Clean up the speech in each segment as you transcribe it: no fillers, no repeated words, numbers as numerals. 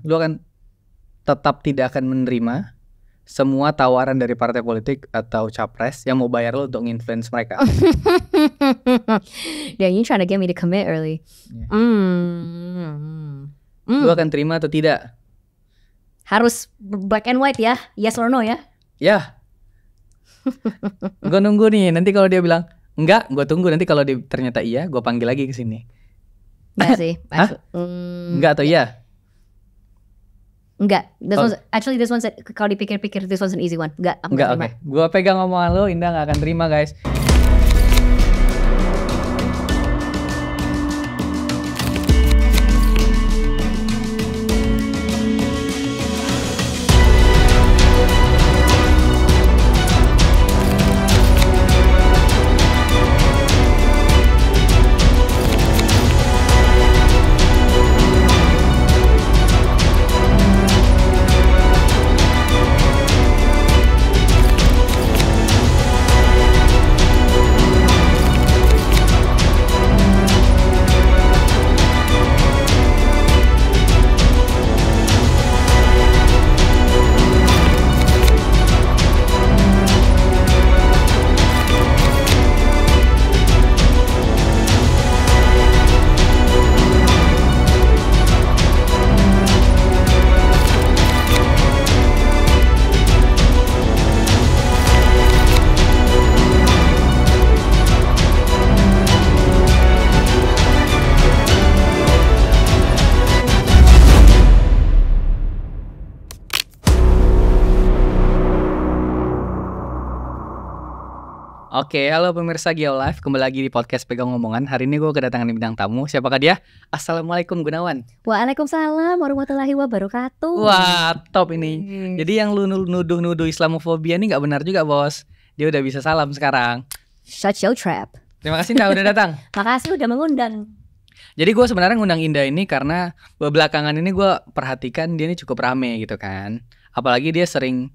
lu akan tetap tidak akan menerima semua tawaran dari partai politik atau capres yang mau bayar lu untuk nge-influence mereka. Yeah, you trying to get me to commit early. Lu akan terima atau tidak? Harus black and white ya, yes or no ya? Ya. Gue nunggu nih, nanti kalau dia bilang enggak, gue tunggu nanti kalau dia ternyata iya, gue panggil lagi ke sini. Enggak sih. Hah? Enggak atau iya? Enggak. This one's kalau dipikir-pikir this one's an easy one. Enggak, aku Enggak, terima. oke. Gue pegang omongan lo, Indah gak akan terima guys. Oke, halo pemirsa Geolive, kembali lagi di podcast Pegang Ngomongan. Hari ini gue kedatangan bintang tamu. Siapakah dia? Assalamualaikum Gunawan. Waalaikumsalam warahmatullahi wabarakatuh. Wah, top ini. Jadi yang lu nuduh-nuduh Islamofobia ini gak benar juga, bos. Dia udah bisa salam sekarang. Shut your trap. Terima kasih Indah udah datang. Makasih udah mengundang. Jadi gue sebenarnya ngundang Indah ini karena belakangan ini gue perhatikan dia ini cukup rame gitu kan. Apalagi dia sering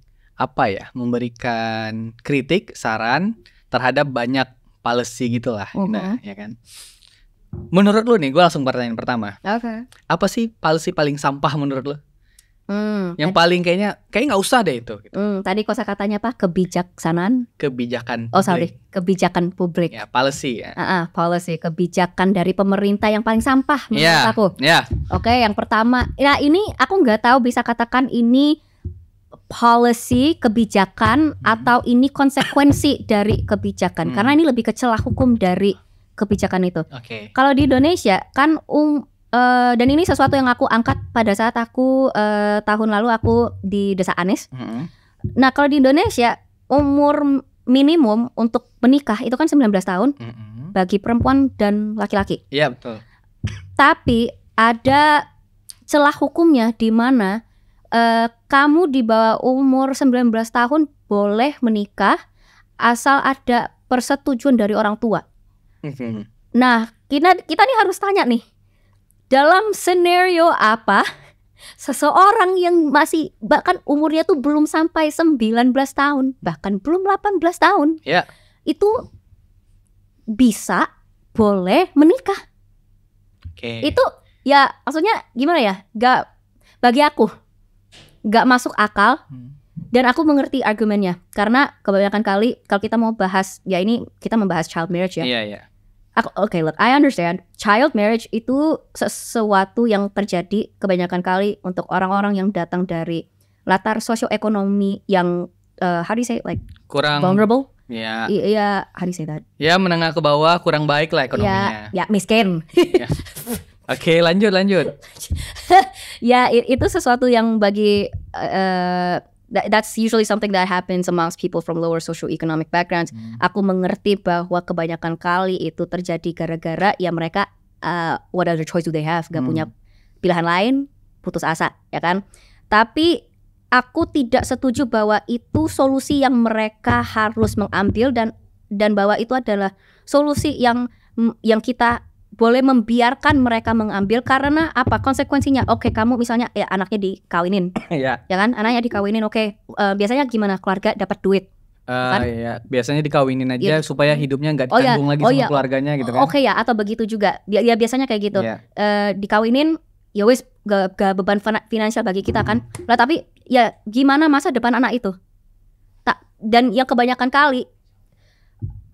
memberikan kritik, saran terhadap banyak policy gitulah, Indah, ya kan. Menurut lu nih, gue langsung pertanyaan pertama. Oke. Apa sih policy paling sampah menurut lu? Yang paling kayaknya nggak usah deh itu. Gitu. Tadi kosakatanya apa? Kebijaksanaan. Kebijakan. Oh sorry, kebijakan publik. Ya, policy ya. Policy, kebijakan dari pemerintah yang paling sampah menurut aku. Ya. Oke, yang pertama, nah ini aku nggak tahu bisa katakan ini policy kebijakan atau ini konsekuensi dari kebijakan karena ini lebih ke celah hukum dari kebijakan itu. Kalau di Indonesia kan dan ini sesuatu yang aku angkat pada saat aku tahun lalu aku di Desa Anies. Nah kalau di Indonesia umur minimum untuk menikah itu kan 19 tahun bagi perempuan dan laki-laki. Iya betul. Tapi ada celah hukumnya di mana kamu di bawah umur 19 tahun boleh menikah asal ada persetujuan dari orang tua. Nah, kita nih harus tanya nih, dalam scenario apa seseorang yang masih bahkan umurnya tuh belum sampai 19 tahun, bahkan belum 18 tahun, itu bisa boleh menikah. Itu ya maksudnya gimana ya? Bagi aku gak masuk akal dan aku mengerti argumennya karena kebanyakan kali kalau kita mau bahas ya ini kita membahas child marriage ya. Look, I understand child marriage itu sesuatu yang terjadi kebanyakan kali untuk orang-orang yang datang dari latar sosioekonomi yang how do you say like kurang vulnerable. Iya, how do you say that? Ya menengah ke bawah kurang baik lah ekonominya. Ya miskin. Oke, lanjut. Ya, itu sesuatu yang bagi that's usually something that happens amongst people from lower socioeconomic backgrounds. Aku mengerti bahwa kebanyakan kali itu terjadi gara-gara ya mereka what other choice do they have? Gak punya pilihan lain, putus asa, ya kan? Tapi aku tidak setuju bahwa itu solusi yang mereka harus mengambil dan bahwa itu adalah solusi yang kita boleh membiarkan mereka mengambil karena apa konsekuensinya? Oke, kamu misalnya ya anaknya dikawinin, ya kan? Anaknya dikawinin, oke. Biasanya gimana keluarga dapat duit? Kan? Ya, biasanya dikawinin aja supaya hidupnya nggak ditanggung lagi sama keluarganya gitu kan? Oke ya, atau begitu juga. Ya biasanya kayak gitu. Dikawinin ya wis gak beban finansial bagi kita kan. Lah tapi ya gimana masa depan anak itu? Dan yang kebanyakan kali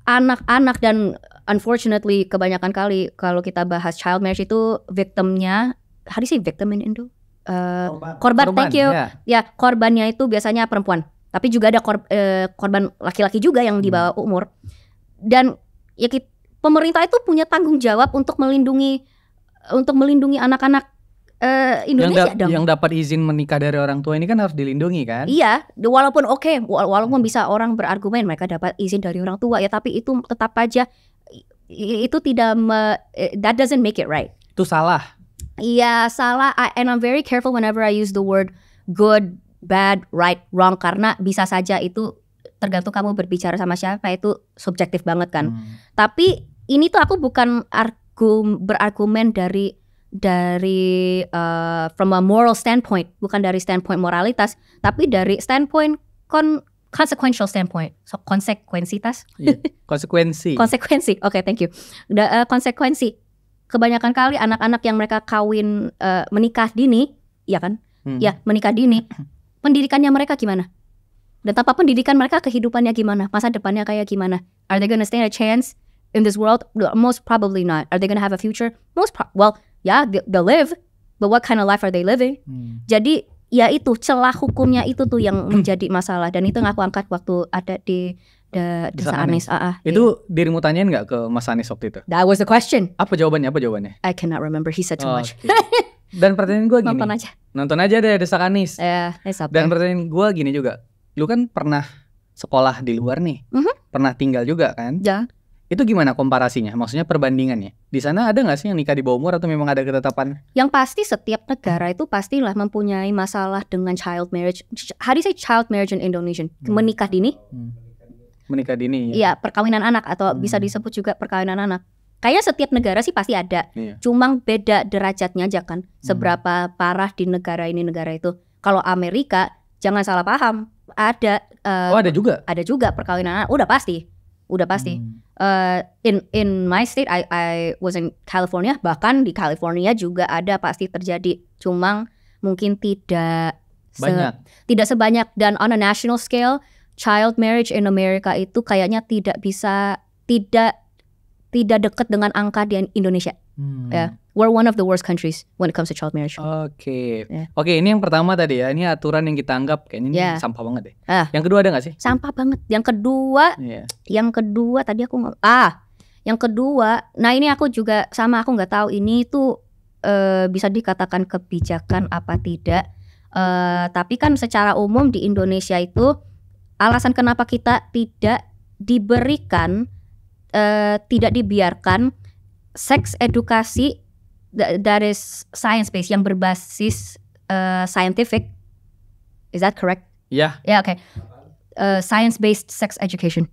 anak-anak dan unfortunately kebanyakan kali kalau kita bahas child marriage itu victimnya, how do you say victim in Indo? Korban, thank you. Ya, korbannya itu biasanya perempuan. Tapi juga ada korban laki-laki juga yang di bawah umur. Dan ya pemerintah itu punya tanggung jawab untuk melindungi anak-anak Indonesia dong. Yang dapat izin menikah dari orang tua ini kan harus dilindungi kan? Iya, walaupun walaupun bisa orang berargumen mereka dapat izin dari orang tua ya, tapi itu tetap aja itu tidak that doesn't make it right. Itu salah. Iya, salah. And I'm very careful whenever I use the word good, bad, right, wrong, karena bisa saja itu tergantung kamu berbicara sama siapa, itu subjektif banget kan. Tapi ini tuh aku bukan berargumen dari from a moral standpoint, bukan dari standpoint moralitas, tapi dari standpoint consequential standpoint. So konsekuensitas. Konsekuensi. Oke, thank you. Konsekuensi. Kebanyakan kali anak-anak yang mereka kawin menikah dini, ya kan? Ya, menikah dini. Pendidikannya mereka gimana? Dan tanpa pendidikan mereka kehidupannya gimana? Masa depannya kayak gimana? Are they gonna stand a chance in this world? Most probably not. Are they gonna have a future? Well, yeah, they'll live. But what kind of life are they living? Jadi ya itu celah hukumnya itu tuh yang menjadi masalah. Dan itu yang aku angkat waktu ada di Desa Anies. Itu dirimu tanyain nggak ke Mas Anies waktu itu? That was the question. Apa jawabannya? I cannot remember. He said too much. Okay. Dan pertanyaan gue gini. Nonton aja deh Desa Anies. Dan pertanyaan gue gini juga. Lu kan pernah sekolah di luar nih. Pernah tinggal juga kan? Ya. Itu gimana komparasinya? Maksudnya perbandingannya? Di sana ada nggak sih yang nikah di bawah umur atau memang ada ketetapan? Yang pasti setiap negara itu pastilah mempunyai masalah dengan child marriage. How do you say child marriage in Indonesian? Menikah dini? Menikah dini ya? Iya, perkawinan anak atau bisa disebut juga perkawinan anak. Kayaknya setiap negara sih pasti ada. Cuma beda derajatnya aja kan. Seberapa parah di negara ini negara itu. Kalau Amerika, jangan salah paham. Ada. Ada juga? Ada juga perkawinan anak. Udah pasti. In my state, I was in California. Bahkan di California juga ada pasti terjadi. Cuma mungkin tidak sebanyak. Dan on a national scale, child marriage in America itu kayaknya tidak dekat dengan angka di Indonesia. We're one of the worst countries when it comes to child marriage. Oke, ini yang pertama tadi ya. Ini aturan yang kita anggap kayaknya ini sampah banget deh. Yang kedua ada nggak sih? Sampah banget. Yang kedua tadi aku yang kedua, nah ini aku juga sama, aku nggak tahu ini tuh bisa dikatakan kebijakan apa tidak. Tapi kan secara umum di Indonesia itu alasan kenapa kita tidak dibiarkan seks edukasi that is science based, yang berbasis scientific. Is that correct? Yeah. Yeah, okay. Science based sex education.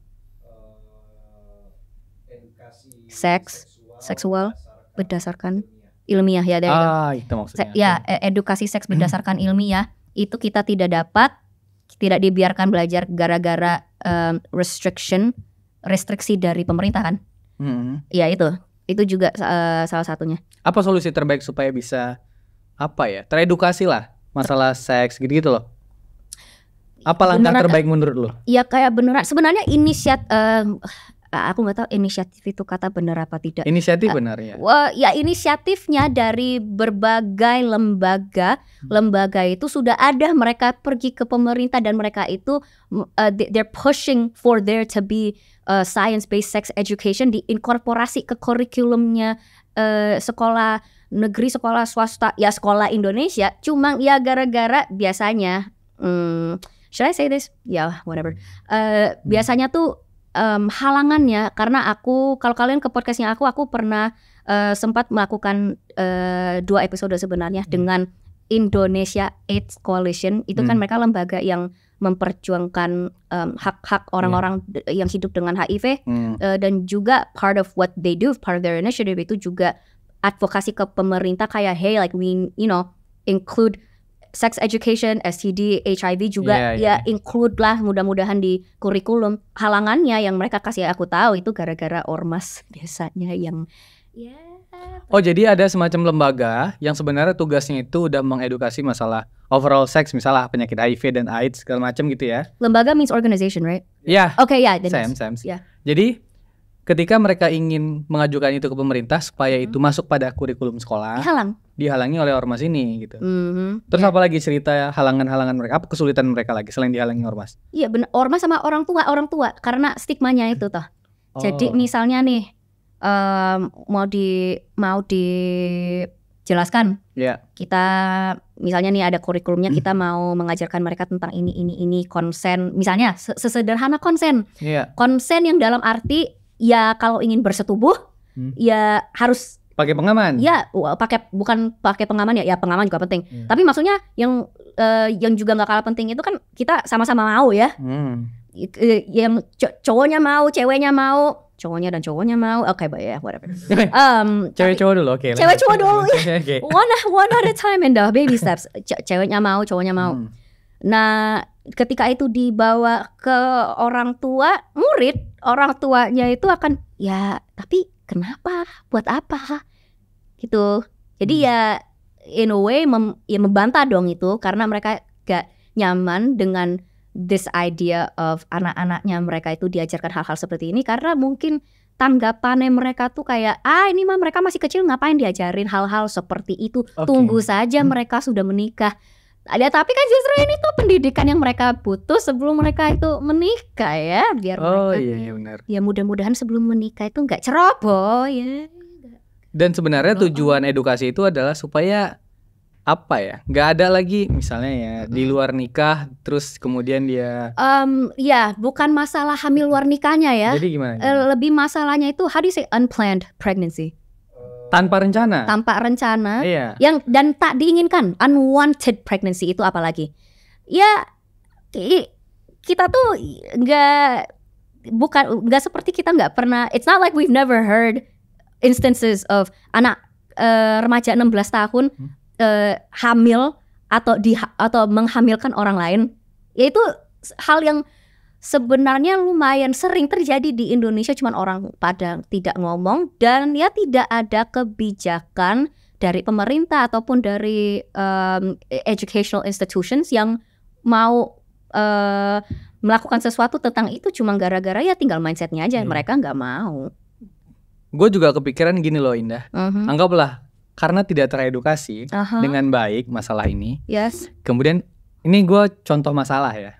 Seksual berdasarkan ilmiah ya, dari itu maksudnya. Edukasi seks berdasarkan ilmiah itu kita tidak dibiarkan belajar gara-gara restriksi dari pemerintah kan. Ya itu juga salah satunya. Apa solusi terbaik supaya bisa teredukasi lah masalah seks gitu loh? Apa langkah terbaik menurut lo? Ya kayak beneran sebenarnya aku nggak tahu inisiatif itu kata benar apa tidak. Inisiatif benar ya. Ya inisiatifnya dari berbagai lembaga itu sudah ada, mereka pergi ke pemerintah dan mereka itu they're pushing for there to be science based sex education, diinkorporasi ke kurikulumnya sekolah negeri, sekolah swasta, ya sekolah Indonesia. Cuma ya gara-gara biasanya should I say this? Ya whatever. Biasanya tuh halangannya karena kalau kalian ke podcastnya aku pernah sempat melakukan 2 episode sebenarnya dengan Indonesia AIDS Coalition. Itu kan mereka lembaga yang memperjuangkan hak-hak orang-orang yang hidup dengan HIV, dan juga part of what they do, part of their initiative itu juga advokasi ke pemerintah kayak hey like we include sex education, STD, HIV juga include lah mudah-mudahan di kurikulum. Halangannya yang mereka kasih aku tahu itu gara-gara ormas biasanya yang Oh, jadi ada semacam lembaga yang sebenarnya tugasnya itu udah mengedukasi masalah overall sex, misalnya penyakit HIV dan AIDS segala macam gitu ya. Lembaga means organization, right? Ya. Oke, ya. Same. Yeah. Jadi ketika mereka ingin mengajukan itu ke pemerintah supaya itu masuk pada kurikulum sekolah, dihalangi oleh ormas ini gitu. Terus apa lagi cerita halangan-halangan mereka? Apa kesulitan mereka lagi selain dihalangi ormas? Iya benar, ormas sama orang tua karena stigmanya itu toh. Jadi misalnya nih mau dijelaskan. Kita misalnya nih ada kurikulumnya, kita mau mengajarkan mereka tentang ini konsen. Misalnya sesederhana konsen. Konsen yang dalam arti ya kalau ingin bersetubuh ya harus pakai pengaman. Ya, bukan pakai pengaman ya pengaman juga penting. Tapi maksudnya yang juga nggak kalah penting itu kan kita sama-sama mau ya. Yang cowoknya mau, ceweknya mau. Cowoknya dan cowoknya mau, oke, ya, whatever. Cewek cowok dulu, oke. Cewek cowok dulu, ya. One at a time and the baby steps. Ceweknya mau, cowoknya mau. Nah, ketika itu dibawa ke orang tua, murid, orang tuanya itu akan, ya, tapi kenapa? Buat apa? Gitu. Jadi ya, in a way, membantah dong itu, karena mereka gak nyaman dengan this idea of anak-anaknya mereka itu diajarkan hal-hal seperti ini, karena mungkin tanggapannya mereka tuh kayak ini mah mereka masih kecil ngapain diajarin hal-hal seperti itu, tunggu saja mereka sudah menikah. Tapi kan justru ini tuh pendidikan yang mereka butuh sebelum mereka itu menikah ya, biar mereka iya benar. Ya mudah-mudahan sebelum menikah itu nggak ceroboh ya. Dan sebenarnya tujuan edukasi itu adalah supaya apa ya, nggak ada lagi misalnya ya di luar nikah terus kemudian dia ya bukan masalah hamil luar nikahnya ya. Jadi gimana? Lebih masalahnya itu how do you say unplanned pregnancy, tanpa rencana. Iya. Yang dan tak diinginkan, unwanted pregnancy itu apalagi ya. Kita tuh nggak seperti kita nggak pernah, it's not like we've never heard instances of anak remaja 16 tahun hamil atau menghamilkan orang lain. Yaitu hal yang sebenarnya lumayan sering terjadi di Indonesia, cuman orang pada tidak ngomong, dan ya tidak ada kebijakan dari pemerintah ataupun dari educational institutions yang mau melakukan sesuatu tentang itu, cuma gara-gara ya tinggal mindsetnya aja, mereka nggak mau. Gue juga kepikiran gini loh, Indah. Anggaplah karena tidak teredukasi dengan baik masalah ini. Kemudian ini gue contoh masalah ya.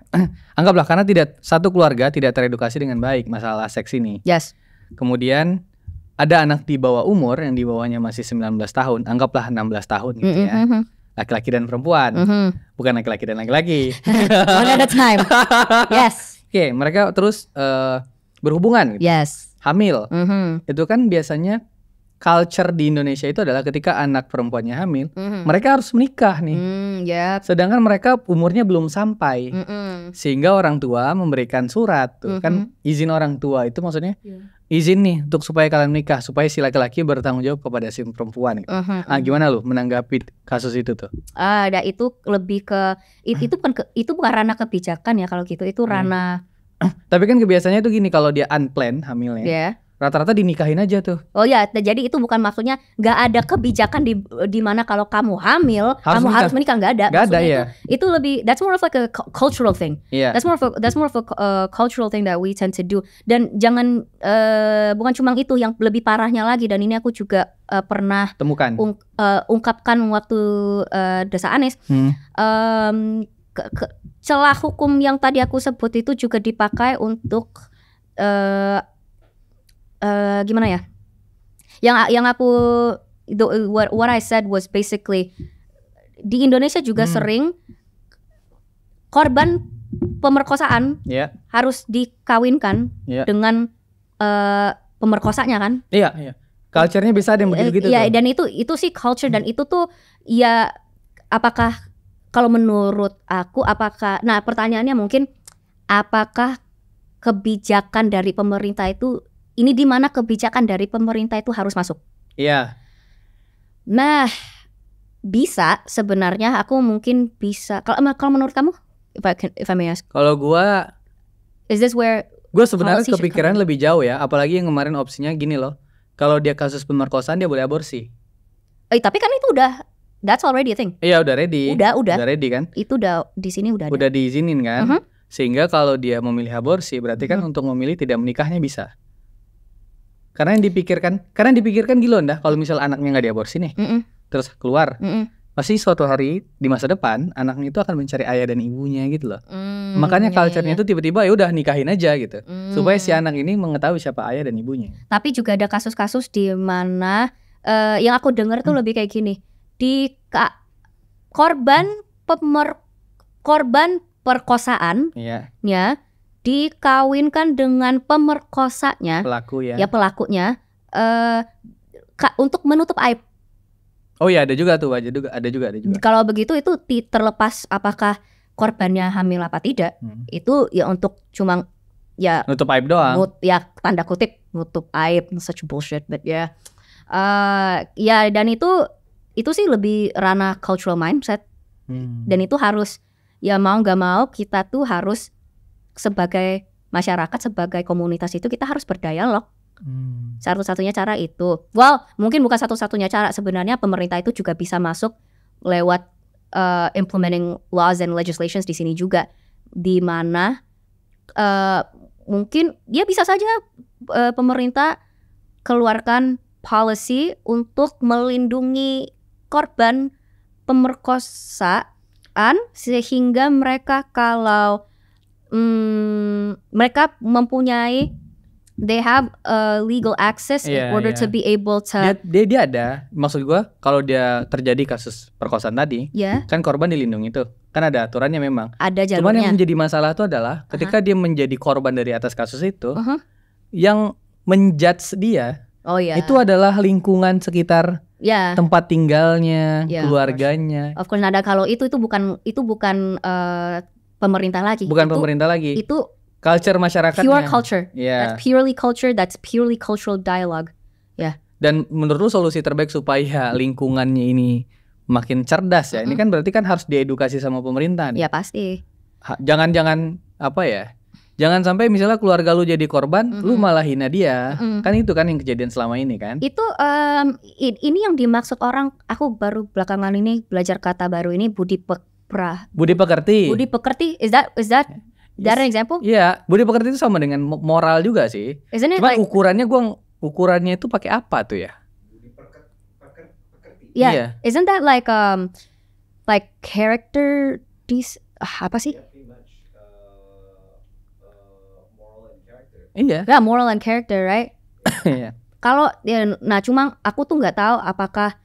Anggaplah karena satu keluarga tidak teredukasi dengan baik masalah seks ini. Kemudian ada anak di bawah umur yang di bawahnya masih 19 tahun, anggaplah 16 tahun gitu ya. Laki-laki dan perempuan, bukan laki-laki dan laki-laki. One at a time. Oke, mereka terus berhubungan gitu. Hamil. Itu kan biasanya culture di Indonesia itu adalah ketika anak perempuannya hamil, mereka harus menikah nih. Sedangkan mereka umurnya belum sampai, sehingga orang tua memberikan surat tuh kan, izin orang tua itu maksudnya izin nih untuk supaya kalian menikah, supaya si laki-laki bertanggung jawab kepada si perempuan. Gimana lu menanggapi kasus itu tuh? Itu lebih ke itu bukan ranah kebijakan ya kalau gitu, itu ranah. Tapi kan kebiasaannya tuh gini, kalau dia unplanned hamilnya, rata-rata dinikahin aja tuh. Jadi itu bukan maksudnya nggak ada kebijakan di mana kalau kamu hamil kamu harus menikah, nggak ada. Itu lebih, that's more of like a cultural thing. That's more of a cultural thing that we tend to do. Dan jangan bukan cuma itu, yang lebih parahnya lagi, dan ini aku juga pernah temukan ungkapkan waktu Desa Anies. Celah hukum yang tadi aku sebut itu juga dipakai untuk gimana ya? Yang aku what I said was basically di Indonesia juga sering korban pemerkosaan harus dikawinkan dengan pemerkosanya kan? Iya. Culture-nya bisa ada yang begitu-gitu. Dan itu sih culture, dan itu tuh ya apakah, kalau menurut aku nah pertanyaannya mungkin apakah kebijakan dari pemerintah itu, ini di mana kebijakan dari pemerintah itu harus masuk? Nah, bisa sebenarnya, aku mungkin bisa. Kalau menurut kamu, if I may ask? Kalau gue sebenarnya kepikiran lebih jauh ya, apalagi yang kemarin opsinya gini loh. Kalau dia kasus pemerkosaan dia boleh aborsi. Tapi kan itu udah, that's already a thing. Iya udah ready. Udah ready kan? Itu udah di sini udah ada. Udah diizinin kan? Sehingga kalau dia memilih aborsi berarti kan untuk memilih tidak menikahnya bisa. Karena yang dipikirkan gila dah kalau misal anaknya nggak diaborsi nih, terus keluar, pasti suatu hari di masa depan anaknya itu akan mencari ayah dan ibunya gitu loh. Makanya culture-nya itu tiba-tiba ya udah nikahin aja gitu, supaya si anak ini mengetahui siapa ayah dan ibunya. Tapi juga ada kasus-kasus di mana yang aku dengar tuh lebih kayak gini, korban perkosaan, ya dikawinkan dengan pemerkosanya, pelakunya, untuk menutup aib. Oh ya ada juga tuh, ada juga. Kalau begitu itu terlepas apakah korbannya hamil apa tidak, itu ya untuk cuma ya nutup aib doang. Ya tanda kutip nutup aib, such bullshit, but ya dan itu sih lebih ranah cultural mindset, dan itu harus ya mau nggak mau kita tuh harus sebagai masyarakat, sebagai komunitas itu kita harus berdialog. Satu-satunya cara itu, mungkin bukan satu-satunya cara, sebenarnya pemerintah itu juga bisa masuk lewat implementing laws and legislations di sini juga, di mana mungkin ya bisa saja pemerintah keluarkan policy untuk melindungi korban pemerkosaan, sehingga mereka kalau mereka mempunyai, they have legal access in order to be able to. Dia ada, maksud gue kalau dia terjadi kasus perkosaan tadi, kan korban dilindungi tuh, kan ada aturannya memang. Ada jalurnya. Cuman yang menjadi masalah itu adalah ketika dia menjadi korban dari atas kasus itu, yang menjudge dia, itu adalah lingkungan sekitar. Tempat tinggalnya, keluarganya. Of course, ada kalau itu bukan pemerintah lagi. Pemerintah lagi. Itu culture masyarakatnya. Pure culture. That's purely culture. That's purely cultural dialogue. Dan menurut lu solusi terbaik supaya lingkungannya ini makin cerdas ya? Ini kan berarti kan harus diedukasi sama pemerintah nih. Ya pasti. Jangan Jangan sampai misalnya keluarga lu jadi korban, lu malah hina dia. Kan itu kan yang kejadian selama ini kan. Itu ini yang dimaksud orang, aku baru belakangan ini belajar kata baru ini, budi pekerti. Budi pekerti, is that an example? Iya, budi pekerti itu sama dengan moral juga sih. Cuma ukurannya itu pakai apa tuh ya? Budi pekerti. Yeah. Isn't that like character apa sih? Iya. Ya, moral and character, right? Kalau cuma aku tuh nggak tahu apakah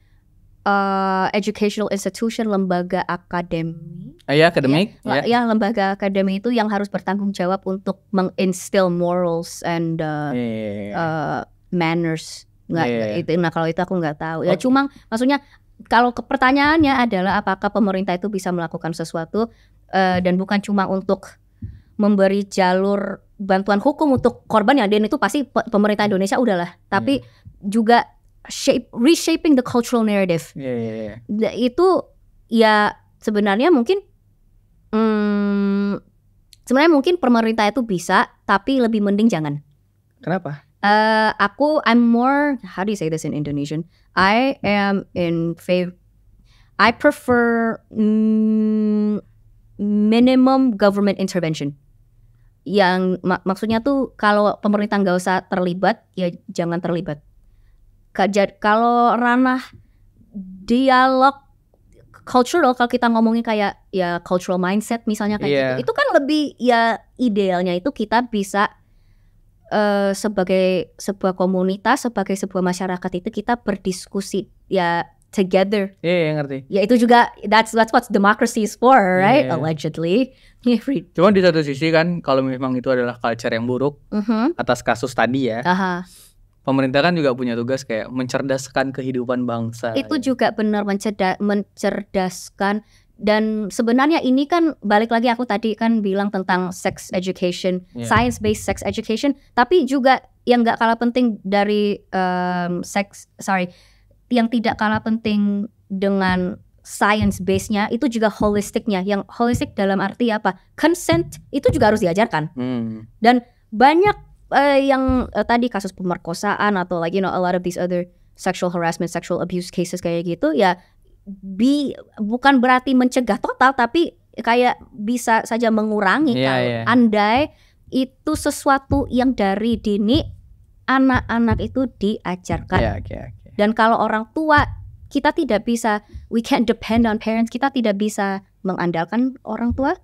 educational institution, lembaga akademi. Akademik. Lembaga akademi itu yang harus bertanggung jawab untuk menginstill morals and manners. Itu. Kalau itu aku nggak tahu. Ya cuma maksudnya kalau pertanyaannya adalah apakah pemerintah itu bisa melakukan sesuatu dan bukan cuma untuk memberi jalur bantuan hukum untuk korban, dan itu pasti pemerintah Indonesia udahlah, tapi juga reshaping the cultural narrative. Itu ya sebenarnya mungkin pemerintah itu bisa, tapi lebih mending jangan. Kenapa? I'm more, how do you say this in Indonesian? I prefer minimum government intervention. Yang maksudnya tuh kalau pemerintah nggak usah terlibat, ya jangan terlibat. Kalau ranah dialog cultural, kalau kita ngomongin kayak ya cultural mindset misalnya kayak gitu, itu kan lebih ya idealnya itu kita bisa sebagai sebuah komunitas, sebagai sebuah masyarakat itu kita berdiskusi ya together. Ngerti. Ya itu juga that's what democracy is for, right? Allegedly. Cuman di satu sisi kan kalau memang itu adalah culture yang buruk atas kasus tadi ya. Pemerintah kan juga punya tugas kayak mencerdaskan kehidupan bangsa. Itu juga benar, mencerdaskan. Dan sebenarnya ini kan balik lagi aku tadi kan bilang tentang sex education, science based sex education, tapi juga yang nggak kalah penting dari yang tidak kalah penting dengan science base-nya itu juga holistiknya. Yang holistik dalam arti apa? Consent itu juga harus diajarkan. Dan banyak tadi kasus pemerkosaan atau like a lot of these other sexual harassment, sexual abuse cases kayak gitu ya, bukan berarti mencegah total, tapi kayak bisa saja mengurangi kalau andai itu sesuatu yang dari dini anak-anak itu diajarkan. Dan kalau orang tua, kita tidak bisa, we can't depend on parents, kita tidak bisa mengandalkan orang tua.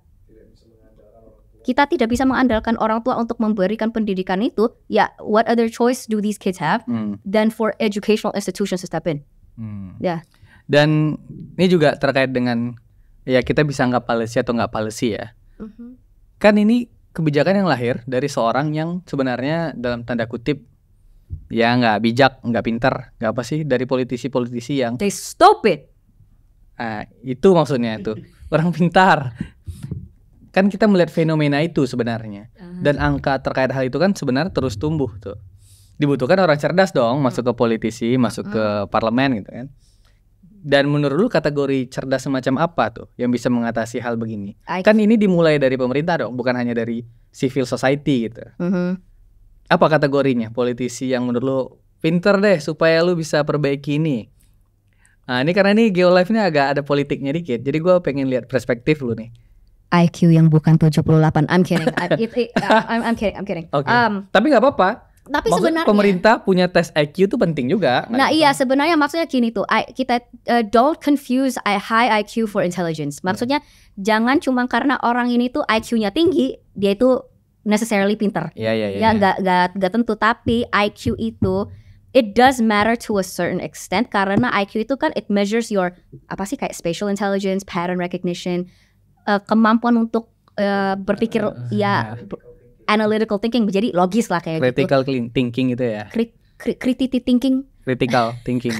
Kita tidak bisa mengandalkan orang tua untuk memberikan pendidikan itu. Ya, what other choice do these kids have than for educational institutions to step in? Dan ini juga terkait dengan ya kita bisa anggap policy atau nggak policy ya. Kan ini kebijakan yang lahir dari seorang yang sebenarnya dalam tanda kutip ya nggak bijak, nggak pintar, nggak apa sih, dari politisi-politisi yang they stupid. Itu maksudnya tuh orang pintar. Kan kita melihat fenomena itu sebenarnya. Dan angka terkait hal itu kan sebenarnya terus tumbuh tuh. Dibutuhkan orang cerdas dong masuk ke politisi, masuk ke parlemen gitu kan. Dan menurut lu kategori cerdas semacam apa tuh yang bisa mengatasi hal begini? Kan ini dimulai dari pemerintah dong, bukan hanya dari civil society gitu. Apa kategorinya politisi yang menurut lu pinter deh supaya lu bisa perbaiki ini? Nah ini karena ini Geolife ini agak ada politiknya dikit, jadi gue pengen lihat perspektif lu nih. IQ yang bukan 78. I'm kidding. I'm kidding. Okay. Tapi nggak apa-apa. Tapi sebenarnya pemerintah punya tes IQ itu penting juga. Nah iya, sebenarnya maksudnya gini tuh, kita don't confuse high IQ for intelligence. Maksudnya jangan cuma karena orang ini tuh IQ-nya tinggi, dia itu necessarily pintar. Ya nggak tentu. Tapi IQ itu it does matter to a certain extent, karena IQ itu kan it measures your kayak spatial intelligence, pattern recognition, kemampuan untuk berpikir analytical thinking, jadi logis lah kayak critical thinking itu ya. Critical thinking. Critical thinking.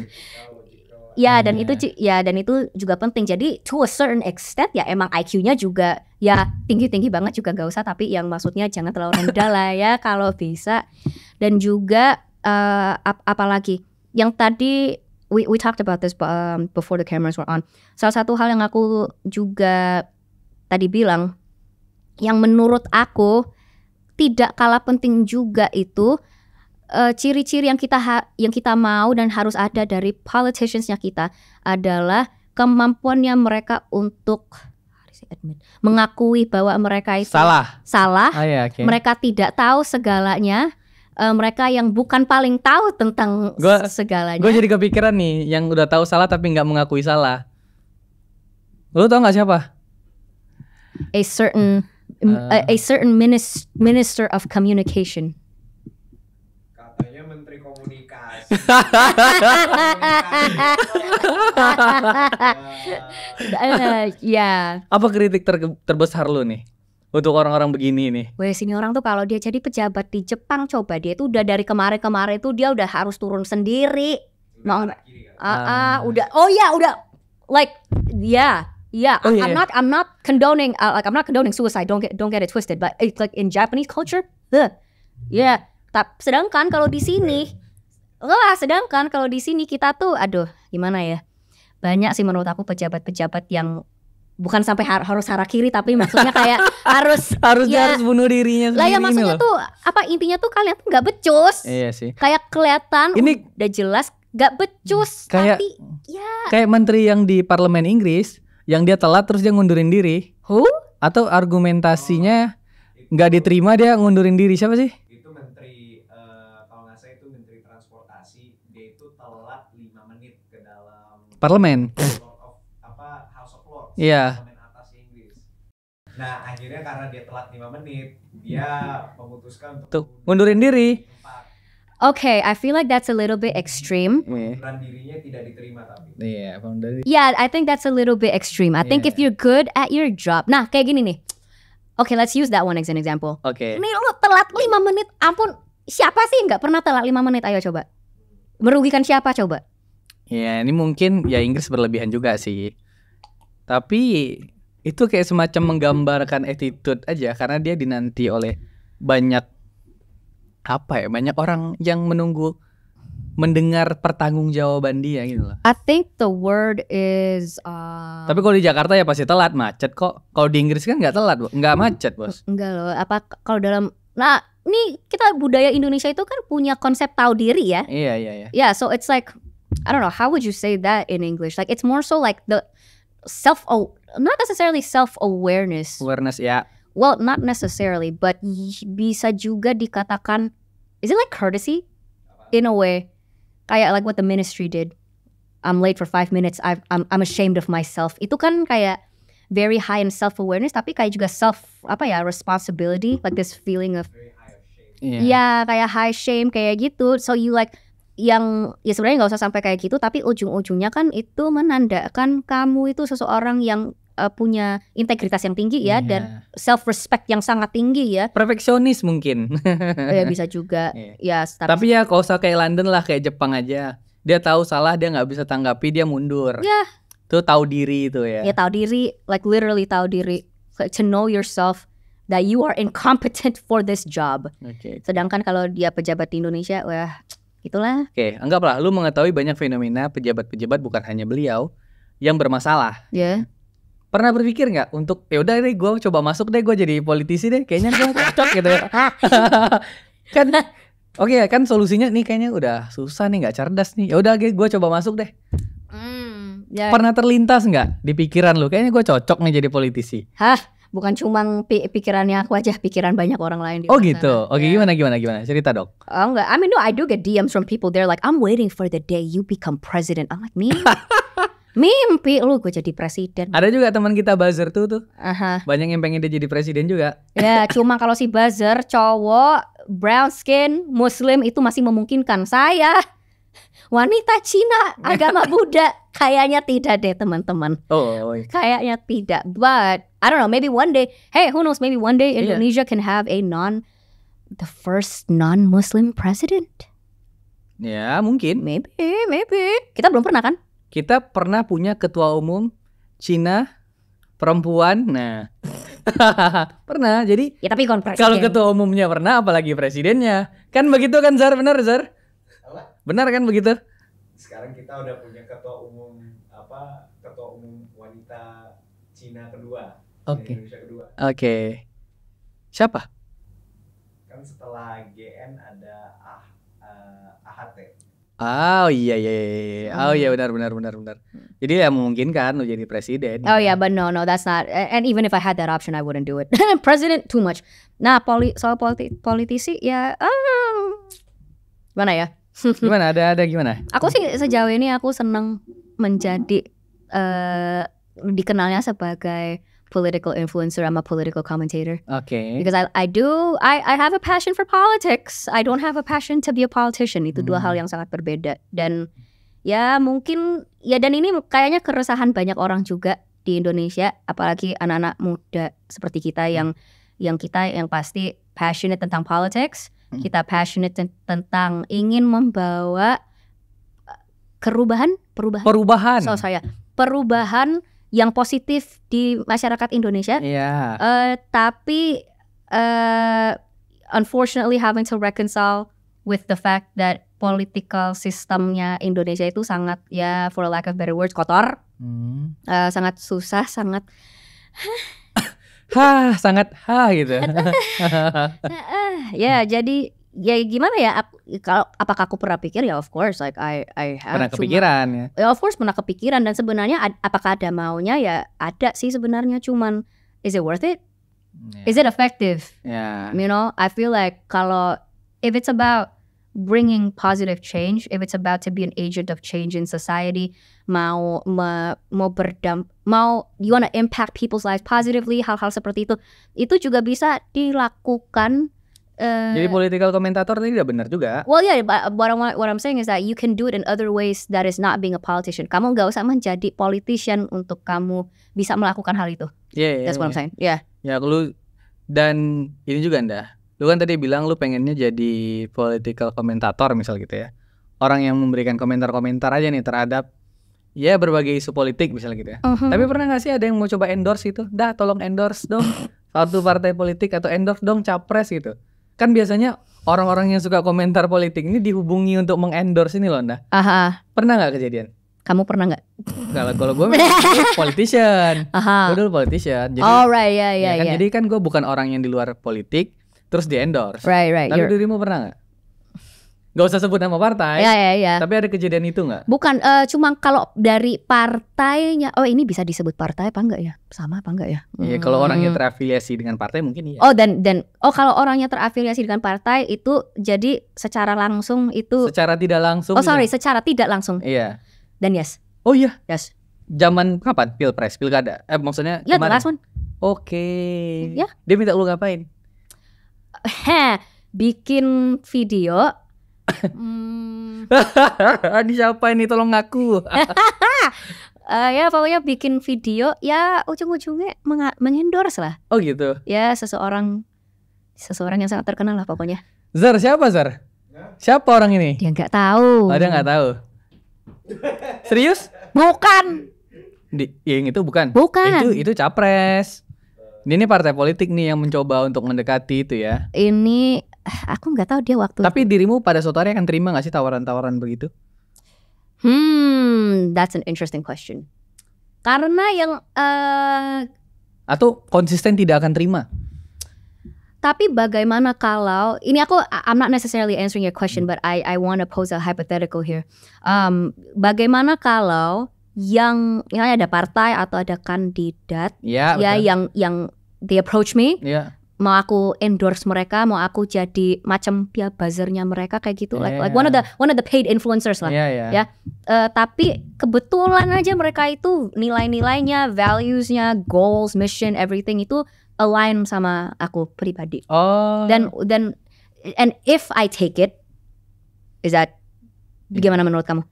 Dan itu juga penting. Jadi to a certain extent ya emang IQ-nya juga ya tinggi-tinggi banget juga nggak usah, tapi yang maksudnya jangan terlalu rendah lah ya kalau bisa. Dan juga apalagi yang tadi we talked about this before the cameras were on. Salah satu hal yang aku juga tadi bilang, yang menurut aku tidak kalah penting juga itu ciri-ciri yang kita mau dan harus ada dari politicians-nya kita adalah kemampuannya mereka untuk mengakui bahwa mereka itu salah. Mereka tidak tahu segalanya. Mereka yang bukan paling tahu tentang segalanya. Gue jadi kepikiran nih, yang udah tahu salah tapi nggak mengakui salah. Lu tau nggak siapa? A certain minister of communication. Katanya menteri komunikasi. Apa kritik terbesar lu nih untuk orang-orang begini nih? Wes ini orang tuh kalau dia jadi pejabat di Jepang, coba dia tuh udah dari kemarin tuh dia udah harus turun sendiri. Udah like I'm not condoning suicide. Don't get it twisted. But it's like in Japanese culture, sedangkan kalau di sini, kita tuh, gimana ya? Banyak sih menurut aku pejabat-pejabat yang bukan sampai harus harakiri, tapi maksudnya kayak harus bunuh dirinya sendiri. Lah ya maksudnya tuh intinya tuh kalian tuh nggak becus. Iya sih. Kayak kelihatan ini udah jelas nggak becus. Kayak menteri yang di parlemen Inggris, yang dia telat terus dia ngundurin diri. Atau argumentasinya nggak diterima dia ngundurin diri. Siapa sih? Itu menteri, kalau nggak salah itu menteri transportasi. Dia itu telat 5 menit ke dalam parlemen. House of Lords. Iya. Parlemen atas Inggris. Nah akhirnya karena dia telat 5 menit, dia memutuskan untuk ngundurin diri. Okay, I feel like that's a little bit extreme. Pengunduran dirinya tidak diterima tapi. Yeah, I think that's a little bit extreme. I think if you're good at your job. Nah, kayak gini nih. Okay, let's use that one as an example. Okay. Ini lo telat 5 menit. Ampun, siapa sih nggak pernah telat 5 menit? Ayo coba. Merugikan siapa coba? Ya, ini mungkin ya Inggris berlebihan juga sih. Tapi itu kayak semacam menggambarkan attitude aja, karena dia dinanti oleh banyak orang yang mendengar pertanggungjawaban dia gitu loh. I think the word is Tapi kalau di Jakarta ya pasti telat, macet kok. Kalau di Inggris kan nggak telat, nggak macet bos. Enggak loh. Kalau dalam Nah, ini kita budaya Indonesia itu kan punya konsep tahu diri ya. Iya. Yeah, so it's like I don't know, how would you say that in English? Like it's more so like the not necessarily self-awareness. Awareness ya. Well, not necessarily, but bisa juga dikatakan, is it like courtesy? In a way, kayak like what the ministry did. I'm late for 5 minutes. I'm ashamed of myself. Itu kan kayak very high in self-awareness, tapi kayak juga responsibility, like this feeling of kayak high shame kayak gitu. So you like yang ya sebenarnya nggak usah sampai kayak gitu, tapi ujung-ujungnya kan itu menandakan kamu itu seseorang yang punya integritas yang tinggi ya, dan self respect yang sangat tinggi ya. Perfeksionis mungkin. Ya bisa juga. Ya. Tapi ya kalau usah kayak London lah, kayak Jepang aja. Dia tahu salah, dia nggak bisa tanggapi, dia mundur. Ya. Tuh tahu diri itu ya. Ya tahu diri, like literally tahu diri. Like, to know yourself that you are incompetent for this job. Sedangkan kalau dia pejabat di Indonesia, wah itulah. Anggaplah lu mengetahui banyak fenomena pejabat-pejabat, bukan hanya beliau, yang bermasalah. Pernah berpikir nggak untuk ya udah deh gue coba masuk deh, gue jadi politisi deh, kayaknya gue cocok gitu ya. Kan kan solusinya nih kayaknya udah susah nih, nggak cerdas nih, ya udah gue coba masuk deh. Pernah terlintas nggak di pikiran lu kayaknya gue cocok nih jadi politisi? Bukan cuma pikirannya aku aja, pikiran banyak orang lain di gitu. Oke, gimana? Cerita dong. Oh enggak, I mean no, I do get DMs from people. They're like, I'm waiting for the day you become president. I'm like, mimpi lu gue jadi presiden. Ada juga teman kita buzzer tuh. Banyak yang pengen dia jadi presiden juga. Ya, cuma kalau si buzzer cowok, brown skin, muslim itu masih memungkinkan. Saya wanita Cina, agama Buddha, kayaknya tidak deh teman-teman. Kayaknya tidak. But I don't know, maybe one day, hey, who knows, maybe one day Indonesia can have the first non-Muslim president. Ya, mungkin. Maybe. Kita belum pernah kan? Kita pernah punya ketua umum Cina perempuan. Nah. Pernah. Jadi ya, tapi kalau ketua umumnya pernah, apalagi presidennya. Kan begitu kan, Zar? Benar, Zar? Benar kan begitu? Sekarang kita udah punya ketua umum wanita Cina kedua. Indonesia kedua. Siapa? Kan setelah GN ada AHT. Oh iya. Oh iya, benar. Jadi ya memungkinkan lu jadi presiden. Oh yeah, but no, that's not. And even if I had that option, I wouldn't do it. President too much. Nah, soal politisi ya, gimana ya? Gimana? Ada gimana? Aku sih sejauh ini aku seneng menjadi dikenalnya sebagai political influencer. I'm a political commentator. Because I have a passion for politics. I don't have a passion to be a politician. Itu dua hal yang sangat berbeda. Dan ya mungkin ya, dan ini kayaknya keresahan banyak orang juga di Indonesia, apalagi anak-anak muda seperti kita yang pasti passionate tentang politics. Kita passionate tentang ingin membawa perubahan. Perubahan yang positif di masyarakat Indonesia. Tapi unfortunately having to reconcile with the fact that political systemnya Indonesia itu sangat, ya for lack of better words, kotor. Sangat susah, sangat gitu. Ya, jadi ya gimana ya, kalau apakah aku pernah pikir, ya of course, like I have pernah kepikiran ya of course pernah kepikiran, dan sebenarnya apakah ada maunya, ya ada sih sebenarnya, cuman is it worth it? Is it effective? You know, I feel like kalau if it's about bringing positive change, if it's about to be an agent of change in society, mau you wanna impact people's lives positively, hal-hal seperti itu juga bisa dilakukan. Jadi political commentator itu tidak benar juga. Well yeah, what I'm saying is that you can do it in other ways that is not being a politician. Kamu gak usah menjadi politician untuk kamu bisa melakukan hal itu. That's what I'm saying. Ya, lu, dan ini juga lu kan tadi bilang lu pengennya jadi political commentator misal gitu ya. Orang yang memberikan komentar-komentar aja nih terhadap ya berbagai isu politik misal gitu ya. Tapi pernah gak sih ada yang mau coba endorse itu? Tolong endorse dong satu partai politik, atau endorse dong capres gitu. Kan biasanya orang-orang yang suka komentar politik ini dihubungi untuk mengendorse ini loh, Pernah gak kejadian? Kamu pernah gak? Kalau gue politician. Gue dulu politician. Jadi, right, yeah. Jadi kan gue bukan orang yang di luar politik, terus di endorse. Right. Tapi dirimu pernah nggak? Gak usah sebut nama partai. Ya. Tapi ada kejadian itu nggak? Bukan, cuma kalau dari partainya. Oh, ini bisa disebut partai apa enggak ya? Sama apa enggak ya? Iya, kalau orangnya terafiliasi dengan partai mungkin iya. Oh, dan kalau orangnya terafiliasi dengan partai itu jadi secara langsung itu. Secara tidak langsung. Secara tidak langsung. Iya. Dan yes. Oh iya. Yes. Zaman kapan? Pilpres, pilkada. Maksudnya ya, kemarin. The last one. Oke. Ya. Dia minta lu ngapain? Bikin video. Ini siapa ini, tolong ngaku. Ya pokoknya bikin video, ya ujung-ujungnya mengendorse lah. Oh gitu. Ya seseorang yang sangat terkenal lah pokoknya. Zar, siapa Zar? Siapa orang ini? Dia nggak tahu. Dia nggak tahu. Serius? Bukan. Yang itu bukan. Itu capres. Ini partai politik nih yang mencoba untuk mendekati itu ya. Ini aku nggak tahu dia waktu. Tapi dirimu pada suatu hari akan terima nggak sih tawaran-tawaran begitu? That's an interesting question. Karena yang atau konsisten tidak akan terima. Tapi bagaimana kalau ini I'm not necessarily answering your question, but I want to pose a hypothetical here. Bagaimana kalau yang ada partai atau ada kandidat yang they approach me, mau aku endorse mereka, mau aku jadi macam buzzernya mereka kayak gitu, like one of the paid influencers lah, tapi kebetulan aja mereka itu nilai-nilainya, valuesnya, goals, mission, everything itu align sama aku pribadi. Dan and if I take it, is that bagaimana menurut kamu?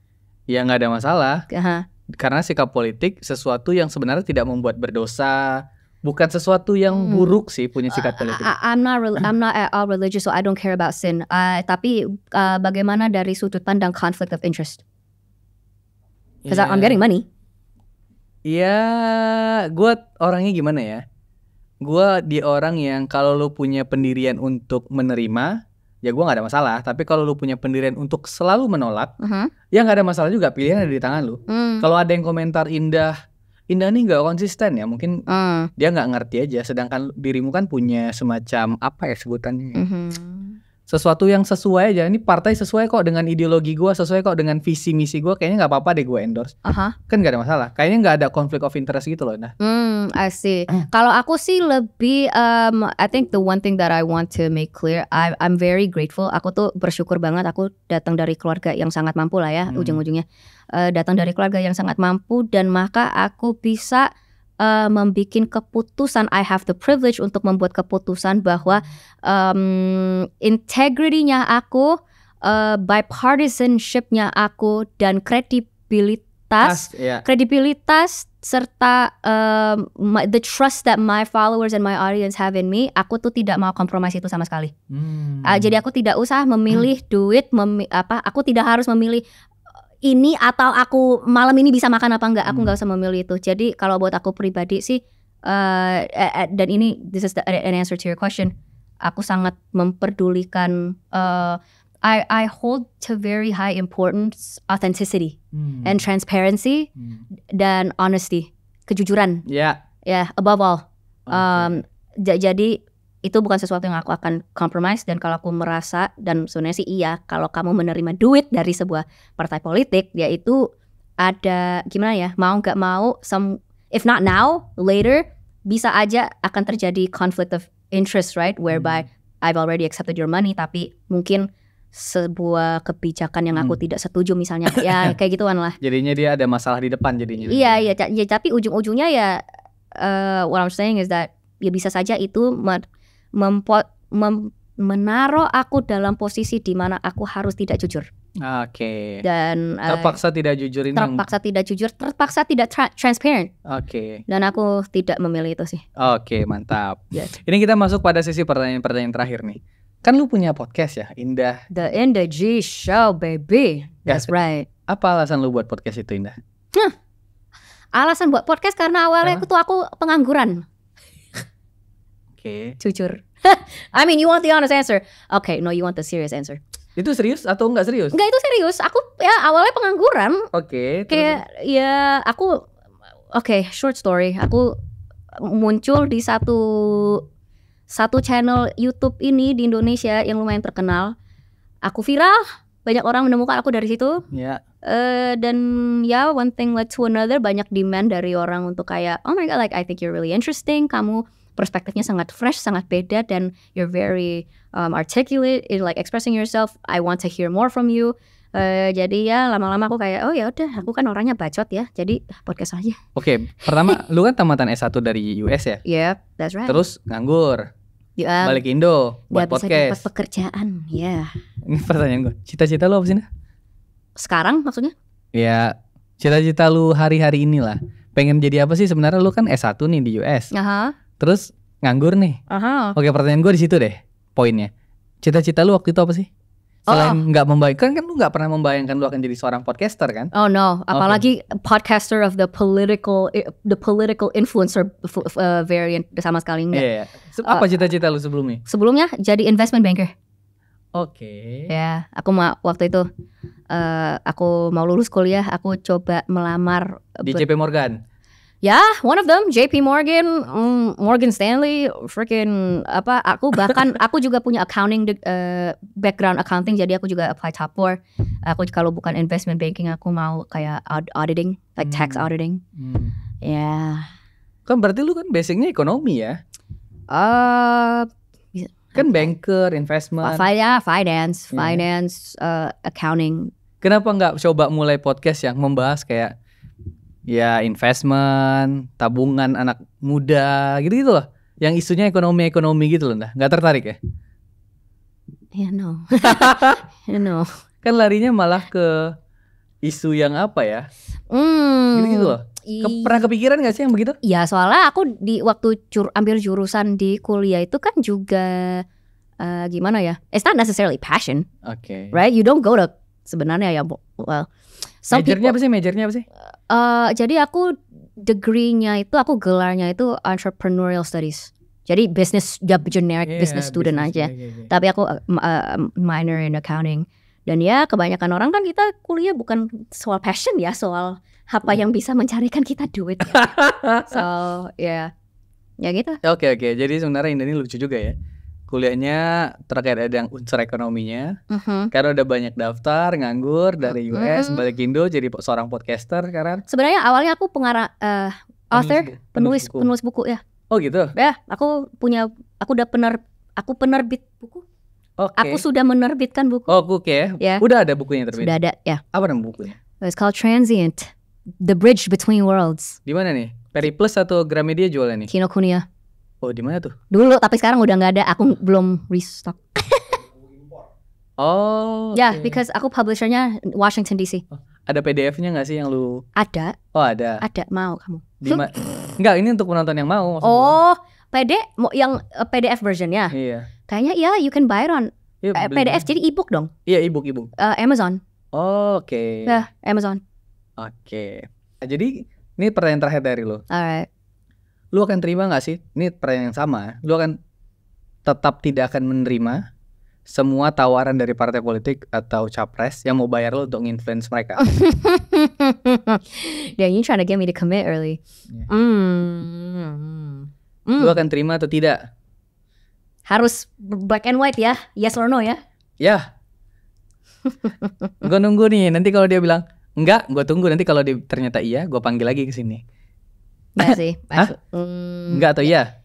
Ya nggak ada masalah. Karena sikap politik sesuatu yang sebenarnya tidak membuat berdosa, bukan sesuatu yang buruk sih punya sikap politik. I'm not at all religious, so I don't care about sin. Tapi bagaimana dari sudut pandang conflict of interest? Because I'm getting money. Ya, gue orangnya gimana ya? Gue di orang yang kalau lu punya pendirian untuk menerima, ya gue gak ada masalah. Tapi kalau lu punya pendirian untuk selalu menolak, ya gak ada masalah juga, pilihan ada di tangan lu. Kalau ada yang komentar Indah nih gak konsisten ya, mungkin dia gak ngerti aja. Sedangkan dirimu kan punya semacam apa ya sebutannya, sesuatu yang sesuai aja. Ini partai sesuai kok dengan ideologi gue, sesuai kok dengan visi misi gue, kayaknya gak apa-apa deh gue endorse. Kan gak ada masalah, kayaknya gak ada conflict of interest gitu loh. I see. Kalau aku sih lebih I think the one thing that I want to make clear, I'm very grateful. Aku tuh bersyukur banget, aku datang dari keluarga yang sangat mampu lah ya, ujung-ujungnya datang dari keluarga yang sangat mampu, dan maka aku bisa membuat keputusan. I have the privilege untuk membuat keputusan bahwa integrity-nya aku, bipartisanship-nya aku, dan kredibilitas serta the trust that my followers and my audience have in me, aku tuh tidak mau kompromis itu sama sekali. Jadi aku tidak usah memilih duit, aku tidak harus memilih ini atau aku malam ini bisa makan apa enggak, aku nggak usah memilih itu. Jadi kalau buat aku pribadi sih, dan ini this is an answer to your question, aku sangat memperdulikan, I hold to very high importance authenticity and transparency dan honesty, kejujuran. Above all. Jadi itu bukan sesuatu yang aku akan compromise. Dan kalau aku merasa, dan sebenarnya sih iya, kalau kamu menerima duit dari sebuah partai politik, ya itu ada gimana ya, mau gak mau, if not now, later bisa aja akan terjadi conflict of interest, right? Whereby I've already accepted your money, tapi mungkin sebuah kebijakan yang aku tidak setuju misalnya, ya kayak gituan lah. Jadinya dia ada masalah di depan jadinya. Iya, tapi ujung-ujungnya ya what I'm saying is that ya bisa saja itu menaruh aku dalam posisi di mana aku harus tidak jujur. Dan terpaksa tidak jujur ini. Terpaksa tidak transparent. Dan aku tidak memilih itu sih. Mantap. Ini kita masuk pada sesi pertanyaan terakhir nih. Kan lu punya podcast ya, Indah. The Indah G Show, baby. That's right. Apa alasan lu buat podcast itu, Indah? Alasan buat podcast karena awalnya aku pengangguran. Jujur. I mean, you want the honest answer. Okay, no, you want the serious answer. Itu serius atau enggak serius? Enggak, itu serius. Aku ya awalnya pengangguran. Kayak ya aku short story. Aku muncul di satu satu channel YouTube ini di Indonesia yang lumayan terkenal. Aku viral, banyak orang menemukan aku dari situ. Ya. Dan ya one thing led to another, banyak demand dari orang untuk kayak oh my god, like I think you're really interesting, kamu perspektifnya sangat fresh, sangat beda, dan you're very articulate in like expressing yourself. I want to hear more from you. Jadi ya lama-lama aku kayak oh ya udah, aku kan orangnya bacot ya, jadi podcast aja. Oke, pertama lu kan tamatan S1 dari US ya? Yep, that's right. Terus nganggur, balik Indo buat podcast. Bisa dapat pekerjaan, ya. Ini pertanyaan gue, cita-cita lu apa sih? Sekarang maksudnya? Ya, cita-cita lu hari-hari inilah. Pengen jadi apa sih sebenarnya? Lu kan S1 nih di US. Terus nganggur nih. Oke, pertanyaan gue di situ deh poinnya. Cita-cita lu waktu itu apa sih? Selain nggak membayangkan, kan lu nggak pernah membayangkan lu akan jadi seorang podcaster kan? Oh no, apalagi podcaster of the political influencer variant sama sekali enggak. Iya. Apa cita-cita lu sebelumnya? Sebelumnya jadi investment banker. Oke. Ya, aku waktu itu aku mau lulus kuliah, aku coba melamar di JP Morgan. Ya, one of them, JP Morgan, Morgan Stanley, freaking apa? Aku juga punya accounting background accounting, jadi aku juga apply top 4. Aku kalau bukan investment banking, aku mau kayak auditing, like tax auditing. Ya. Kan berarti lu kan basicnya ekonomi ya? Kan banker, investment. Finance, accounting. Kenapa nggak coba mulai podcast yang membahas kayak ya investment, tabungan anak muda gitu loh, yang isunya ekonomi gitu loh, nggak tertarik ya? Ya no. Kan larinya malah ke isu yang apa ya? Gitu loh. Pernah kepikiran nggak sih yang begitu? Ya soalnya aku di waktu ambil jurusan di kuliah itu kan juga gimana ya? It's not necessarily passion, right? You don't go to sebenarnya ya, well. Majornya apa sih? Jadi aku degree-nya itu, aku gelarnya itu entrepreneurial studies. Jadi business, generic business student aja. Tapi aku minor in accounting. Dan ya kebanyakan orang kan kita kuliah bukan soal passion ya, soal apa yang bisa mencarikan kita duit. So ya gitu. Oke. Jadi sebenarnya ini lucu juga ya. Kuliahnya terkait ada yang unsur ekonominya. Karena udah banyak daftar, nganggur dari US, balik Indo jadi seorang podcaster sekarang. Sebenarnya awalnya aku pengarang author, penulis buku ya. Oh gitu. Ya, aku penerbit buku. Aku sudah menerbitkan buku. Oh, oke. Ya. Udah ada bukunya terbit. Sudah ada, ya. Apa nama bukunya? It's called Transient, The Bridge Between Worlds. Di mana nih? Periplus atau Gramedia jualnya nih? Kinokuniya. Oh, di mana tuh? Dulu, tapi sekarang udah nggak ada. Aku belum restock. Ya, because aku publishernya Washington DC. Ada PDF-nya nggak sih yang lu? Ada. Oh, ada. Ada, mau kamu? Enggak, ini untuk penonton yang mau. Yang PDF versionnya. Iya. Kayaknya ya, you can buy it on PDF, jadi ebook dong. Iya, ebook. Amazon. Oke. Ya, Amazon. Oke. Jadi ini pertanyaan terakhir dari lo. Alright. Lu akan terima gak sih? Ini pertanyaan yang sama. Lu akan tetap tidak akan menerima semua tawaran dari partai politik atau capres yang mau bayar lu untuk nge-influence mereka? Yeah, you trying to get me to commit early. Lu akan terima atau tidak? Harus black and white ya? Yes or no ya? Ya. Gue nunggu nih. Nanti kalau dia bilang enggak, gue tunggu. Nanti kalau dia ternyata iya, gue panggil lagi ke sini. Enggak sih. Enggak atau iya?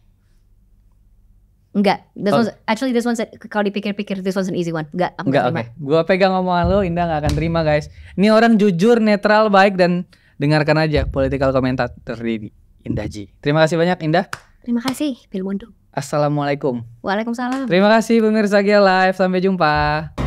Enggak. This one's kalau dipikir-pikir this one's an easy one. Enggak. Oke. Gua pegang omongan lo, Indah nggak akan terima guys. Ini orang jujur, netral, baik, dan dengarkan aja political commentator di Indah Ji. Terima kasih banyak Indah. Terima kasih Bilmundo. Assalamualaikum. Waalaikumsalam. Terima kasih pemirsa Gia Live. Sampai jumpa.